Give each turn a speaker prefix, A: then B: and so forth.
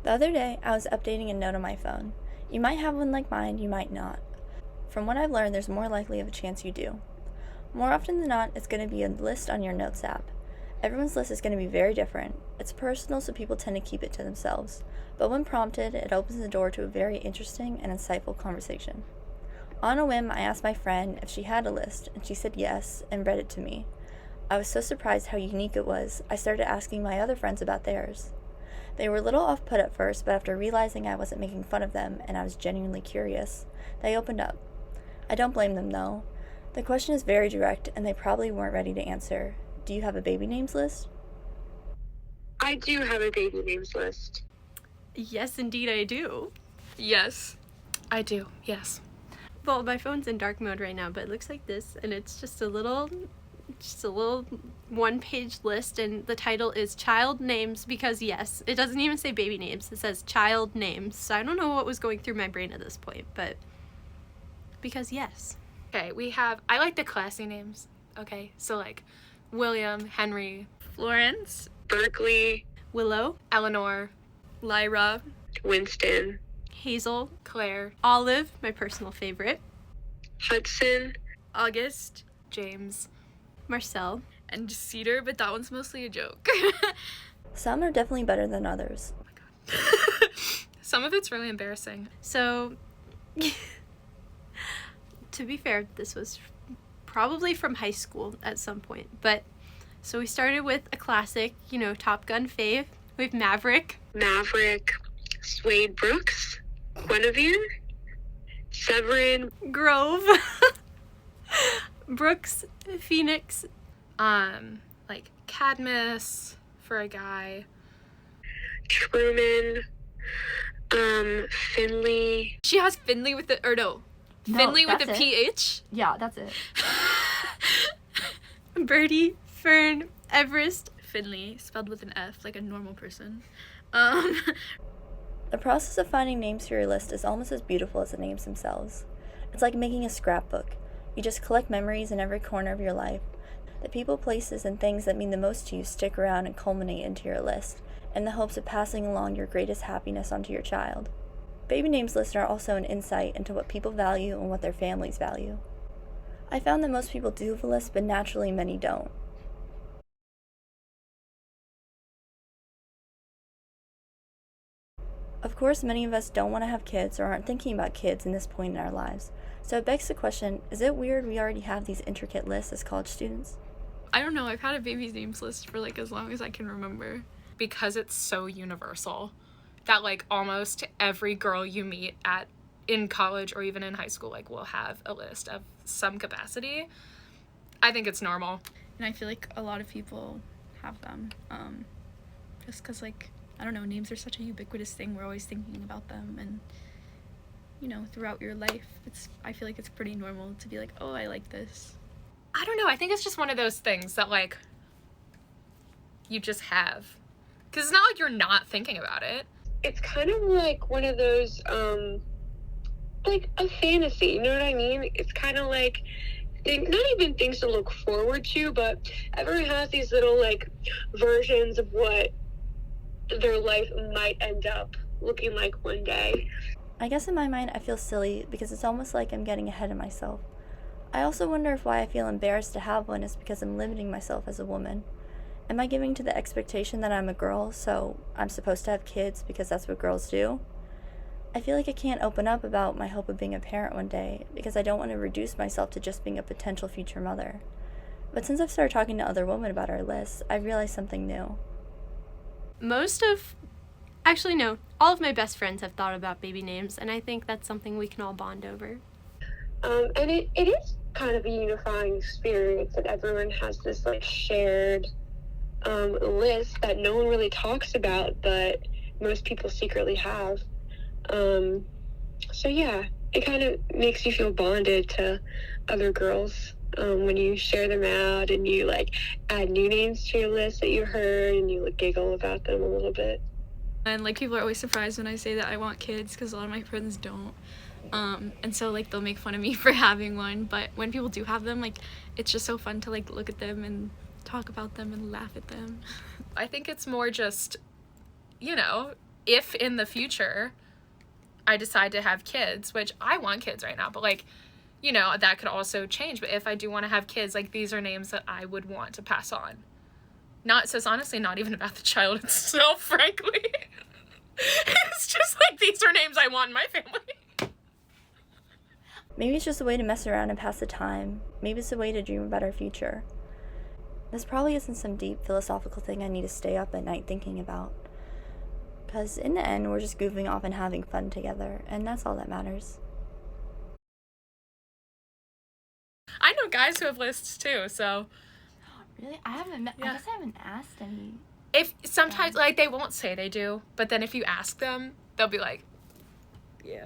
A: The other day, I was updating a note on my phone. You might have one like mine, you might not. From what I've learned, there's more likely of a chance you do. More often than not, it's going to be a list on your notes app. Everyone's list is going to be very different. It's personal, so people tend to keep it to themselves. But when prompted, it opens the door to a very interesting and insightful conversation. On a whim, I asked my friend if she had a list, and she said yes, and read it to me. I was so surprised how unique it was, I started asking my other friends about theirs. They were a little off-put at first, but after realizing I wasn't making fun of them and I was genuinely curious, they opened up. I don't blame them, though. The question is very direct, and they probably weren't ready to answer. Do you have a baby names list?
B: I do have a baby names list.
C: Yes, indeed I do.
D: Yes, I do, yes.
C: Well, my phone's in dark mode right now, but it looks like this, and it's just a little one-page list, and the title is Child Names Because Yes. It doesn't even say baby names, it says child names. So I don't know what was going through my brain at this point, but because yes.
D: Okay, I like the classy names, okay? So like William, Henry, Florence,
B: Berkeley,
C: Willow,
D: Eleanor, Lyra,
B: Winston,
C: Hazel,
D: Claire,
C: Olive, my personal favorite,
B: Hudson,
D: August, James,
C: Marcel,
D: and Cedar, but that one's mostly a joke.
A: Some are definitely better than others.
D: Oh my god. Some of it's really embarrassing.
C: So, to be fair, this was probably from high school at some point, but so we started with a classic, Top Gun fave. We have Maverick,
B: Swade Brooks, Guinevere, Severin,
C: Grove, Brooks, Phoenix,
D: like Cadmus for a guy.
B: Truman, Finley.
D: She has Finley with Finley with a
A: that's it.
D: PH.
A: Yeah, that's it.
C: Birdie, Fern, Everest.
D: Finley, spelled with an F, like a normal person.
A: The process of finding names for your list is almost as beautiful as the names themselves. It's like making a scrapbook. You just collect memories in every corner of your life. The people, places, and things that mean the most to you stick around and culminate into your list, in the hopes of passing along your greatest happiness onto your child. Baby names lists are also an insight into what people value and what their families value. I found that most people do have a list, but naturally many don't. Of course, many of us don't want to have kids or aren't thinking about kids in this point in our lives. So it begs the question, is it weird we already have these intricate lists as college students?
D: I don't know, I've had a baby names list for like as long as I can remember. Because it's so universal that like almost every girl you meet in college or even in high school like will have a list of some capacity. I think it's normal.
E: And I feel like a lot of people have them, just because, like, I don't know, names are such a ubiquitous thing. We're always thinking about them, and, throughout your life, I feel like it's pretty normal to be like, oh, I like this.
D: I don't know, I think it's just one of those things that like you just have. Because it's not like you're not thinking about it.
B: It's kind of like one of those, like a fantasy, you know what I mean? It's kind of like, not even things to look forward to, but everyone has these little, like, versions of what their life might end up looking like one day.
A: I guess in my mind I feel silly because it's almost like I'm getting ahead of myself. I also wonder if why I feel embarrassed to have one is because I'm limiting myself as a woman. Am I giving to the expectation that I'm a girl, so I'm supposed to have kids because that's what girls do? I feel like I can't open up about my hope of being a parent one day because I don't want to reduce myself to just being a potential future mother. But since I've started talking to other women about our lists, I've realized something new.
C: All of my best friends have thought about baby names, and I think that's something we can all bond over.
B: And it is kind of a unifying experience that everyone has this like shared list that no one really talks about, but most people secretly have. So yeah, it kind of makes you feel bonded to other girls when you share them out and you like add new names to your list that you heard and you like giggle about them a little bit.
E: And, like, people are always surprised when I say that I want kids because a lot of my friends don't. And so, like, they'll make fun of me for having one. But when people do have them, like, it's just so fun to, like, look at them and talk about them and laugh at them.
D: I think it's more just, if in the future I decide to have kids, which I want kids right now, but like, you know, that could also change. But if I do want to have kids, like, these are names that I would want to pass on. Not, so it's honestly not even about the child itself, frankly. It's just like, these are names I want in my family.
A: Maybe it's just a way to mess around and pass the time. Maybe it's a way to dream about our future. This probably isn't some deep philosophical thing I need to stay up at night thinking about. Because in the end, we're just goofing off and having fun together, and that's all that matters.
D: I know guys who have lists too, so.
A: Really? I haven't,
D: Yeah.
A: I guess I haven't asked any.
D: If sometimes, like, they won't say they do, but then if you ask them, they'll be like, yeah.